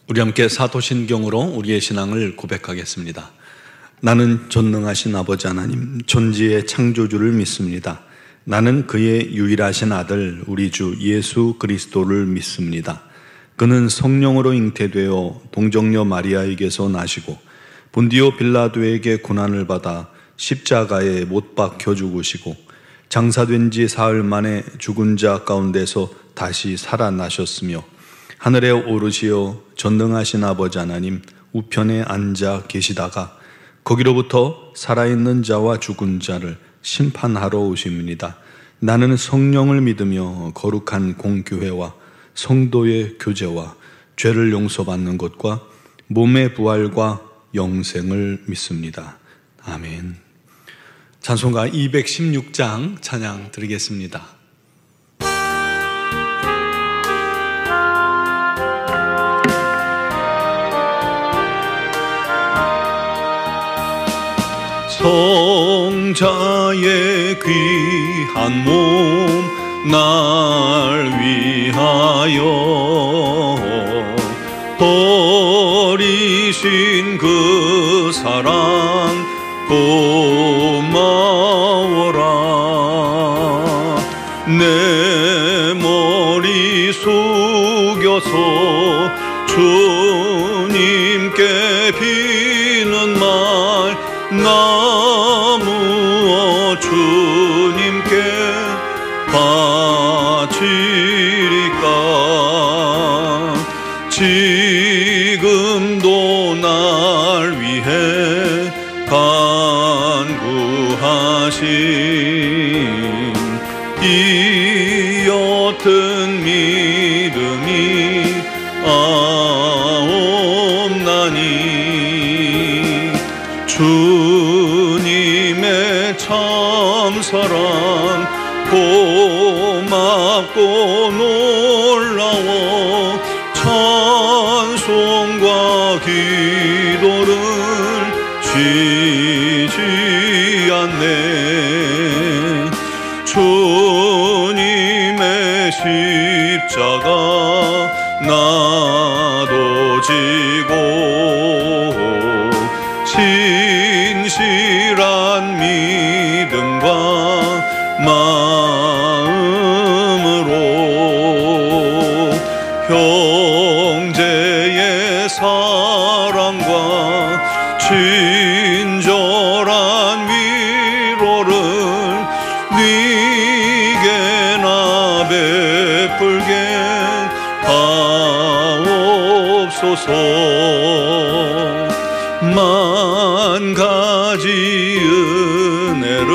우리 함께 사도신경으로 우리의 신앙을 고백하겠습니다. 나는 전능하신 아버지 하나님, 천지의 창조주를 믿습니다. 나는 그의 유일하신 아들 우리 주 예수 그리스도를 믿습니다. 그는 성령으로 잉태되어 동정녀 마리아에게서 나시고 본디오 빌라도에게 고난을 받아 십자가에 못 박혀 죽으시고 장사된 지 사흘 만에 죽은 자 가운데서 다시 살아나셨으며 하늘에 오르시어 전능하신 아버지 하나님 우편에 앉아 계시다가 거기로부터 살아있는 자와 죽은 자를 심판하러 오십니다. 나는 성령을 믿으며 거룩한 공교회와 성도의 교제와 죄를 용서받는 것과 몸의 부활과 영생을 믿습니다. 아멘. 찬송가 216장 찬양 드리겠습니다. 성자의 귀한 몸 날 위하여 버리신 그 사랑 고마워라. 내 머리 숙여서 주님께 비는 말 나무어 주님께 바치리까. 지금도 날 위해 간구하신 이 옅은 믿음이 없나니 주님의 참사랑 고맙고 놀라워 찬송과 기도를 쉬지 않네. 주님의 십자가 나도 지고 신실한 믿음과 마음으로 형제의 사랑과 친절한 위로를 네게나 베풀게 하옵소서. 만 가지 은혜를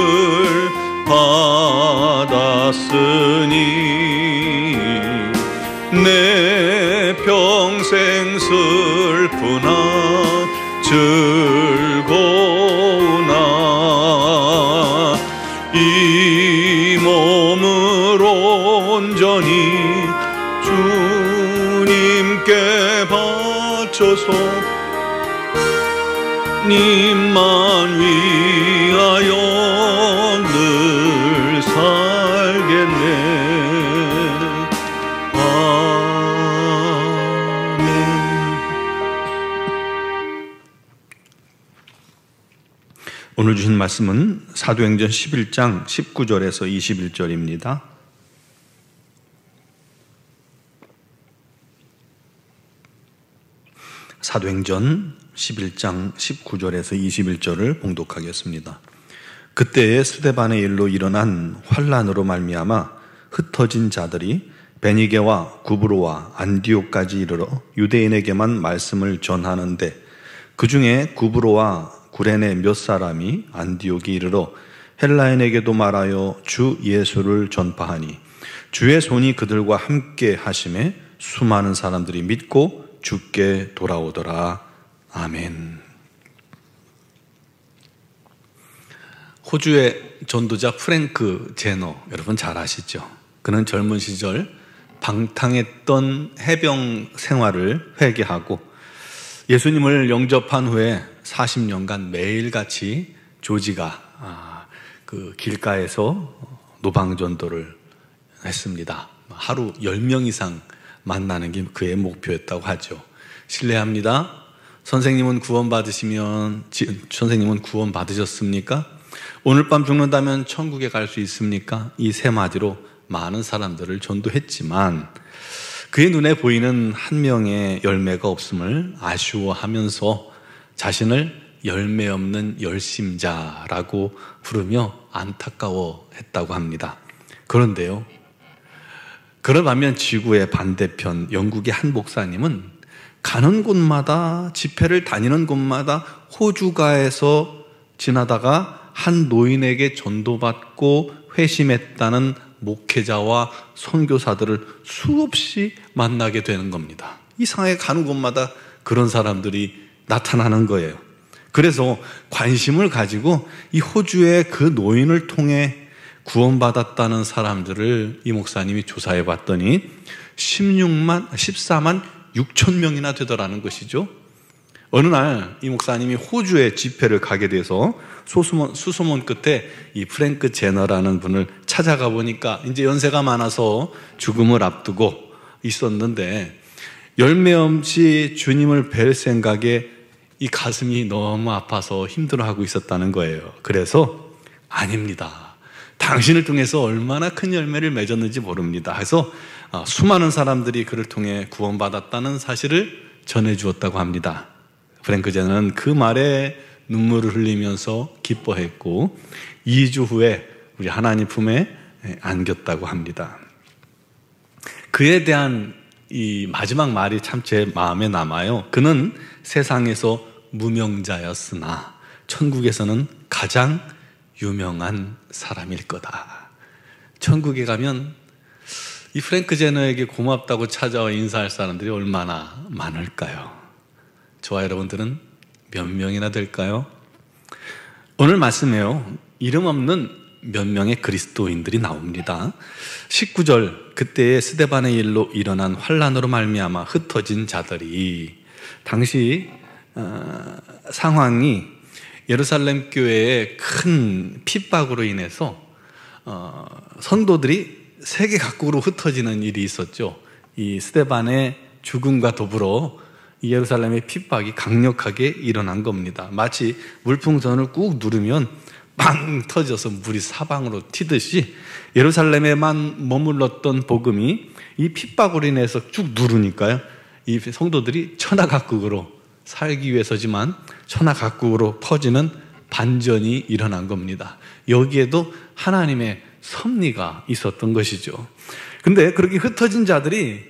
받았으니 내 평생 슬프나 즐거우나 이 몸을 온전히 주님께 바쳐서 님만 위하여 늘 살겠네. 아멘. 오늘 주신 말씀은 사도행전 11장 19절에서 21절입니다. 사도행전 11장 19절에서 21절을 봉독하겠습니다. 그때에 스데반의 일로 일어난 환난으로 말미암아 흩어진 자들이 베니게와 구브로와 안디옥까지 이르러 유대인에게만 말씀을 전하는데 그 중에 구브로와 구레네 몇 사람이 안디옥에 이르러 헬라인에게도 말하여 주 예수를 전파하니 주의 손이 그들과 함께 하심에 수많은 사람들이 믿고 주께 돌아오더라. 아멘. 호주의 전도자 프랭크 제너, 여러분 잘 아시죠? 그는 젊은 시절 방탕했던 해병 생활을 회개하고 예수님을 영접한 후에 40년간 매일같이 조지가 그 길가에서 노방전도를 했습니다. 하루 10명 이상 만나는 게 그의 목표였다고 하죠. 실례합니다. 선생님은 구원 받으셨습니까? 오늘 밤 죽는다면 천국에 갈 수 있습니까? 이 세 마디로 많은 사람들을 전도했지만 그의 눈에 보이는 한 명의 열매가 없음을 아쉬워하면서 자신을 열매 없는 열심자라고 부르며 안타까워했다고 합니다. 그런데요, 그런 반면 지구의 반대편 영국의 한 목사님은 가는 곳마다, 집회를 다니는 곳마다 호주가에서 지나다가 한 노인에게 전도받고 회심했다는 목회자와 선교사들을 수없이 만나게 되는 겁니다. 이상하게 가는 곳마다 그런 사람들이 나타나는 거예요. 그래서 관심을 가지고 이 호주의 그 노인을 통해 구원받았다는 사람들을 이 목사님이 조사해 봤더니 14만 6천 명이나 되더라는 것이죠. 어느 날 이 목사님이 호주에 집회를 가게 돼서 수소문 끝에 이 프랭크 제너라는 분을 찾아가 보니까 이제 연세가 많아서 죽음을 앞두고 있었는데 열매 없이 주님을 뵐 생각에 이 가슴이 너무 아파서 힘들어하고 있었다는 거예요. 그래서 아닙니다. 당신을 통해서 얼마나 큰 열매를 맺었는지 모릅니다. 그래서 수많은 사람들이 그를 통해 구원받았다는 사실을 전해주었다고 합니다. 프랭크 제너는 그 말에 눈물을 흘리면서 기뻐했고 2주 후에 우리 하나님 품에 안겼다고 합니다. 그에 대한 이 마지막 말이 참 제 마음에 남아요. 그는 세상에서 무명자였으나 천국에서는 가장 유명한 사람일 거다. 천국에 가면 이 프랭크 제너에게 고맙다고 찾아와 인사할 사람들이 얼마나 많을까요? 저와 여러분들은 몇 명이나 될까요? 오늘 말씀에요, 이름 없는 몇 명의 그리스도인들이 나옵니다. 19절, 그때의 스데반의 일로 일어난 환난으로 말미암아 흩어진 자들이, 당시 상황이 예루살렘 교회의 큰 핍박으로 인해서 성도들이 세계 각국으로 흩어지는 일이 있었죠. 이 스데반의 죽음과 더불어 예루살렘의 핍박이 강력하게 일어난 겁니다. 마치 물풍선을 꾹 누르면 빵 터져서 물이 사방으로 튀듯이 예루살렘에만 머물렀던 복음이 이 핍박으로 인해서 쭉 누르니까요, 이 성도들이 천하각국으로 살기 위해서지만 천하각국으로 퍼지는 반전이 일어난 겁니다. 여기에도 하나님의 섭리가 있었던 것이죠. 근데 그렇게 흩어진 자들이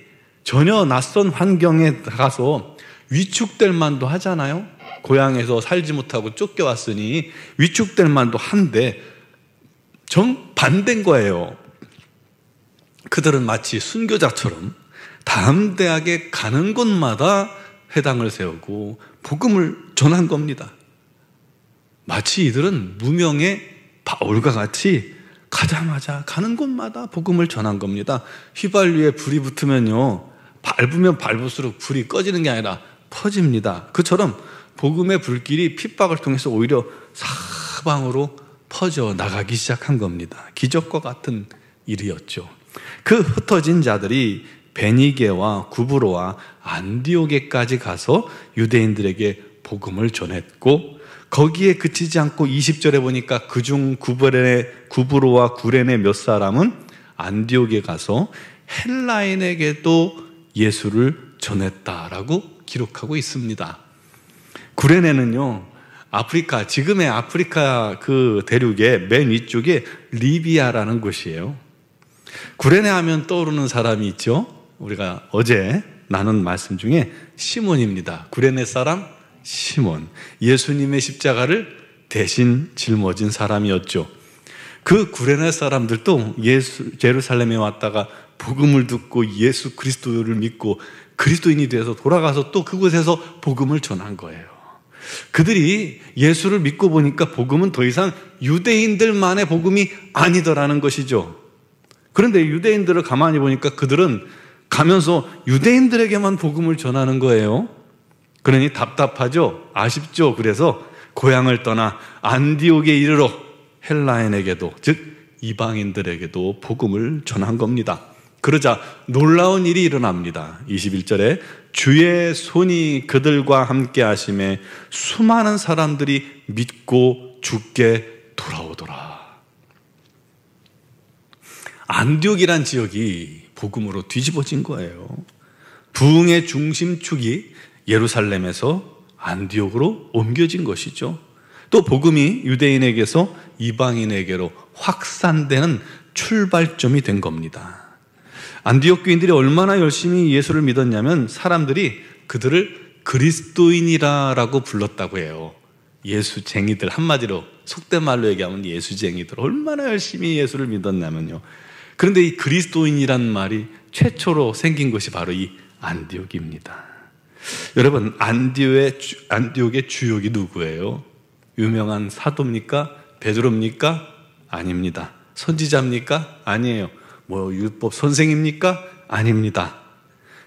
전혀 낯선 환경에 가서 위축될 만도 하잖아요. 고향에서 살지 못하고 쫓겨왔으니 위축될 만도 한데 정반대인 거예요. 그들은 마치 순교자처럼 다음 대학에 가는 곳마다 회당을 세우고 복음을 전한 겁니다. 마치 이들은 무명의 바울과 같이 가자마자 가는 곳마다 복음을 전한 겁니다. 휘발유에 불이 붙으면요, 밟으면 밟을수록 불이 꺼지는 게 아니라 퍼집니다. 그처럼 복음의 불길이 핍박을 통해서 오히려 사방으로 퍼져 나가기 시작한 겁니다. 기적과 같은 일이었죠. 그 흩어진 자들이 베니게와 구브로와 안디오게까지 가서 유대인들에게 복음을 전했고, 거기에 그치지 않고 20절에 보니까 그중 구브로와 구레네 몇 사람은 안디오게 가서 헬라인에게도 예수를 전했다라고 기록하고 있습니다. 구레네는요, 아프리카, 지금의 아프리카 그 대륙의 맨 위쪽에 리비아라는 곳이에요. 구레네 하면 떠오르는 사람이 있죠. 우리가 어제 나눈 말씀 중에 시몬입니다. 구레네 사람 시몬, 예수님의 십자가를 대신 짊어진 사람이었죠. 그 구레네 사람들도 예루살렘에 왔다가 복음을 듣고 예수 그리스도를 믿고 그리스도인이 돼서 돌아가서 또 그곳에서 복음을 전한 거예요. 그들이 예수를 믿고 보니까 복음은 더 이상 유대인들만의 복음이 아니더라는 것이죠. 그런데 유대인들을 가만히 보니까 그들은 가면서 유대인들에게만 복음을 전하는 거예요. 그러니 답답하죠? 아쉽죠? 그래서 고향을 떠나 안디옥에 이르러 헬라인에게도, 즉 이방인들에게도 복음을 전한 겁니다. 그러자 놀라운 일이 일어납니다. 21절에 주의 손이 그들과 함께 하심에 수많은 사람들이 믿고 주께 돌아오더라. 안디옥이란 지역이 복음으로 뒤집어진 거예요. 부흥의 중심축이 예루살렘에서 안디옥으로 옮겨진 것이죠. 또 복음이 유대인에게서 이방인에게로 확산되는 출발점이 된 겁니다. 안디옥 교인들이 얼마나 열심히 예수를 믿었냐면 사람들이 그들을 그리스도인이라고 불렀다고 해요. 예수쟁이들, 한마디로 속된 말로 얘기하면 예수쟁이들 얼마나 열심히 예수를 믿었냐면요. 그런데 이 그리스도인이란 말이 최초로 생긴 것이 바로 이 안디옥입니다. 여러분, 안디옥의 주역이 누구예요? 유명한 사도입니까? 베드로입니까? 아닙니다. 선지자입니까? 아니에요. 율법 선생입니까? 아닙니다.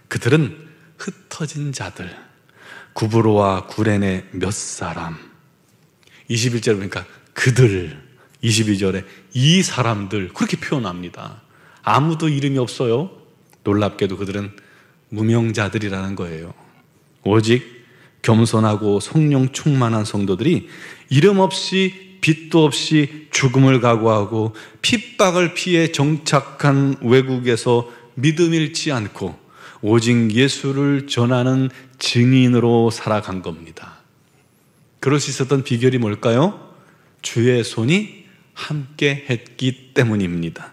그들은 흩어진 자들, 구브로와 구레네 몇 사람. 21절에 보니까 그들, 22절에 이 사람들, 그렇게 표현합니다. 아무도 이름이 없어요. 놀랍게도 그들은 무명자들이라는 거예요. 오직 겸손하고 성령 충만한 성도들이 이름 없이 빚도 없이 죽음을 각오하고 핍박을 피해 정착한 외국에서 믿음 잃지 않고 오직 예수를 전하는 증인으로 살아간 겁니다. 그럴 수 있었던 비결이 뭘까요? 주의 손이 함께 했기 때문입니다.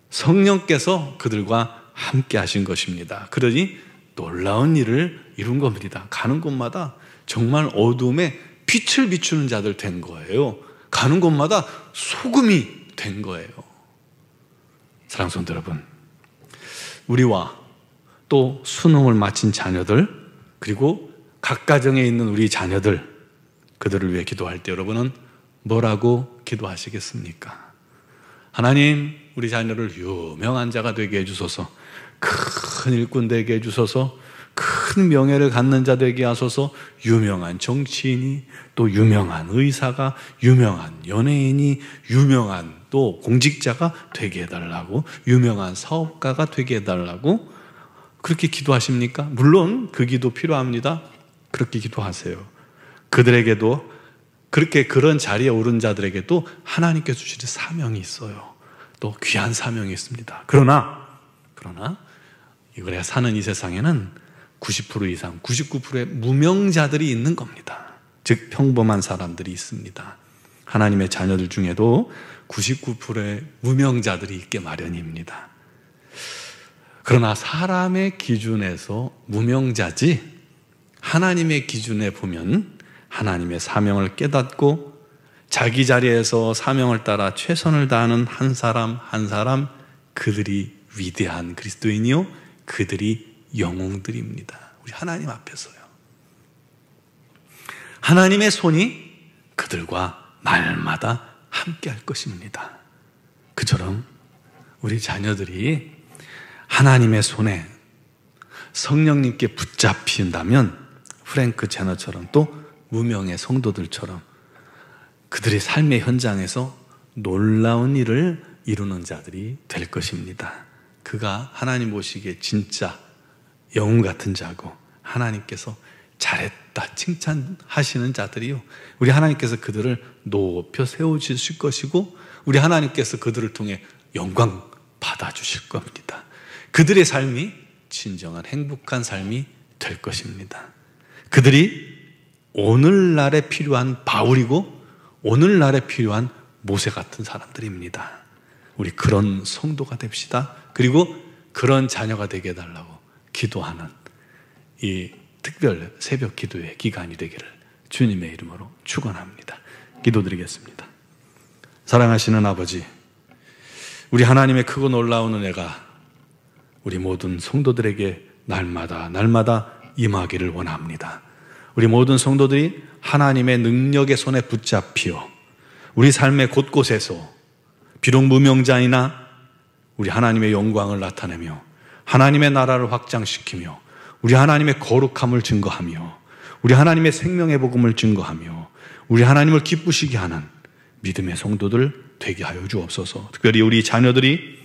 성령께서 그들과 함께 하신 것입니다. 그러니 놀라운 일을 이룬 겁니다. 가는 곳마다 정말 어둠에 빛을 비추는 자들 된 거예요. 가는 곳마다 소금이 된 거예요. 사랑하는 성도 여러분, 우리와 또 수능을 마친 자녀들, 그리고 각 가정에 있는 우리 자녀들, 그들을 위해 기도할 때 여러분은 뭐라고 기도하시겠습니까? 하나님, 우리 자녀를 유명한 자가 되게 해주소서, 큰 일꾼 되게 해주소서, 큰 명예를 갖는 자 되게 하소서, 유명한 정치인이, 또 유명한 의사가, 유명한 연예인이, 유명한 또 공직자가 되게 해달라고, 유명한 사업가가 되게 해달라고 그렇게 기도하십니까? 물론 그 기도 필요합니다. 그렇게 기도하세요. 그들에게도, 그렇게 그런 자리에 오른 자들에게도 하나님께서 주시는 사명이 있어요. 또 귀한 사명이 있습니다. 그러나 우리가 사는 이 세상에는 90% 이상, 99%의 무명자들이 있는 겁니다. 즉 평범한 사람들이 있습니다. 하나님의 자녀들 중에도 99%의 무명자들이 있게 마련입니다. 그러나 사람의 기준에서 무명자지, 하나님의 기준에 보면 하나님의 사명을 깨닫고 자기 자리에서 사명을 따라 최선을 다하는 한 사람 한 사람, 그들이 위대한 그리스도인이요, 그들이 영웅들입니다. 우리 하나님 앞에서요. 하나님의 손이 그들과 날마다 함께 할 것입니다. 그처럼 우리 자녀들이 하나님의 손에 성령님께 붙잡힌다면 프랭크 제너처럼, 또 무명의 성도들처럼 그들의 삶의 현장에서 놀라운 일을 이루는 자들이 될 것입니다. 그가 하나님 보시기에 진짜 영웅 같은 자고, 하나님께서 잘했다 칭찬하시는 자들이요, 우리 하나님께서 그들을 높여 세워주실 것이고, 우리 하나님께서 그들을 통해 영광 받아주실 겁니다. 그들의 삶이 진정한 행복한 삶이 될 것입니다. 그들이 오늘날에 필요한 바울이고 오늘날에 필요한 모세 같은 사람들입니다. 우리 그런 성도가 됩시다. 그리고 그런 자녀가 되게 해달라고 기도하는 이 특별 새벽 기도의 기간이 되기를 주님의 이름으로 축원합니다. 기도드리겠습니다. 사랑하시는 아버지, 우리 하나님의 크고 놀라운 은혜가 우리 모든 성도들에게 날마다 임하기를 원합니다. 우리 모든 성도들이 하나님의 능력의 손에 붙잡히어 우리 삶의 곳곳에서 비록 무명자이나 우리 하나님의 영광을 나타내며 하나님의 나라를 확장시키며 우리 하나님의 거룩함을 증거하며 우리 하나님의 생명의 복음을 증거하며 우리 하나님을 기쁘시게 하는 믿음의 성도들 되게 하여 주옵소서. 특별히 우리 자녀들이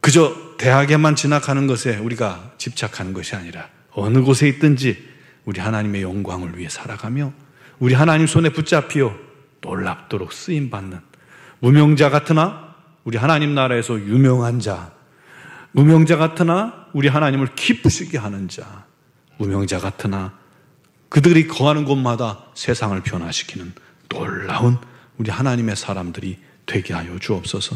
그저 대학에만 진학하는 것에 우리가 집착하는 것이 아니라 어느 곳에 있든지 우리 하나님의 영광을 위해 살아가며 우리 하나님 손에 붙잡히어 놀랍도록 쓰임받는 무명자 같으나 우리 하나님 나라에서 유명한 자, 무명자 같으나 우리 하나님을 기쁘시게 하는 자, 무명자 같으나 그들이 거하는 곳마다 세상을 변화시키는 놀라운 우리 하나님의 사람들이 되게 하여 주옵소서.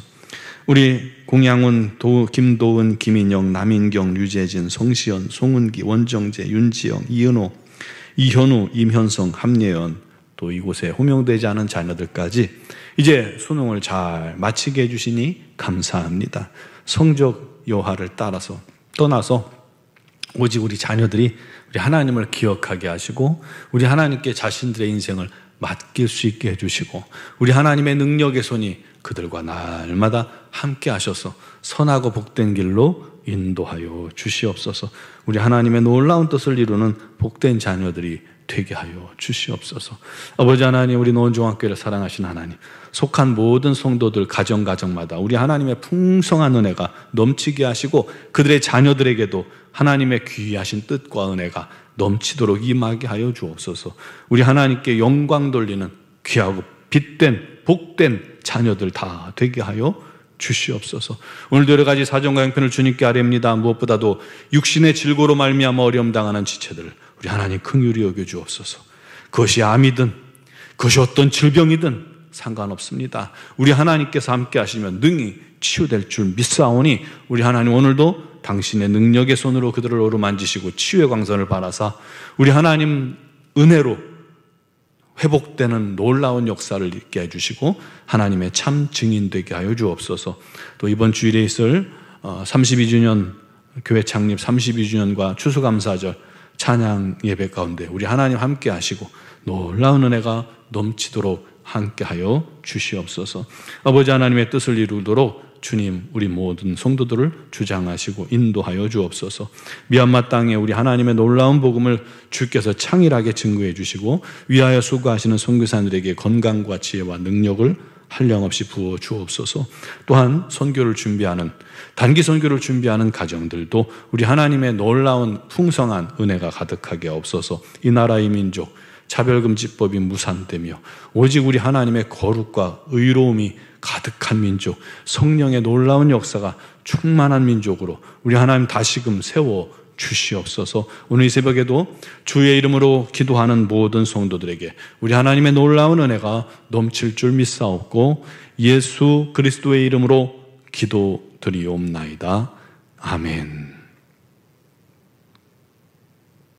우리 공양훈, 김도은, 김인영, 남인경, 유재진, 성시연, 송은기, 원정재, 윤지영, 이은호, 이현우, 임현성, 함예연, 또 이곳에 호명되지 않은 자녀들까지 이제 수능을 잘 마치게 해주시니 감사합니다. 성적 여하를 떠나서 오직 우리 자녀들이 우리 하나님을 기억하게 하시고 우리 하나님께 자신들의 인생을 맡길 수 있게 해주시고 우리 하나님의 능력의 손이 그들과 날마다 함께 하셔서 선하고 복된 길로 인도하여 주시옵소서. 우리 하나님의 놀라운 뜻을 이루는 복된 자녀들이 되게 하여 주시옵소서. 아버지 하나님, 우리 노원중학교를 사랑하신 하나님, 속한 모든 성도들 가정마다 우리 하나님의 풍성한 은혜가 넘치게 하시고 그들의 자녀들에게도 하나님의 귀하신 뜻과 은혜가 넘치도록 임하게 하여 주옵소서. 우리 하나님께 영광 돌리는 귀하고 빛된 복된 자녀들 다 되게 하여 주시옵소서. 오늘도 여러 가지 사정과 형편을 주님께 아뢰옵니다. 무엇보다도 육신의 질고로 말미암아 어려움 당하는 지체들 우리 하나님 긍휼히 여겨 주옵소서. 그것이 암이든 그것이 어떤 질병이든 상관없습니다. 우리 하나님께서 함께 하시면 능히 치유될 줄 믿사오니 우리 하나님 오늘도 당신의 능력의 손으로 그들을 어루만지시고 치유의 광선을 발하사 우리 하나님 은혜로 회복되는 놀라운 역사를 있게 해주시고 하나님의 참 증인 되게 하여 주옵소서. 또 이번 주일에 있을 32주년 교회 창립 32주년과 추수감사절 찬양 예배 가운데 우리 하나님 함께 하시고 놀라운 은혜가 넘치도록 함께 하여 주시옵소서. 아버지 하나님의 뜻을 이루도록 주님 우리 모든 성도들을 주장하시고 인도하여 주옵소서. 미얀마 땅에 우리 하나님의 놀라운 복음을 주께서 창일하게 증거해 주시고 위하여 수고하시는 선교사들에게 건강과 지혜와 능력을 한량없이 부어 주옵소서. 또한 선교를 준비하는 단기 선교를 준비하는 가정들도 우리 하나님의 놀라운 풍성한 은혜가 가득하게 없어서 이 나라의 민족 차별금지법이 무산되며 오직 우리 하나님의 거룩과 의로움이 가득한 민족, 성령의 놀라운 역사가 충만한 민족으로 우리 하나님 다시금 세워 주시옵소서. 오늘 이 새벽에도 주의 이름으로 기도하는 모든 성도들에게 우리 하나님의 놀라운 은혜가 넘칠 줄 믿사옵고 예수 그리스도의 이름으로 기도드리옵나이다. 아멘.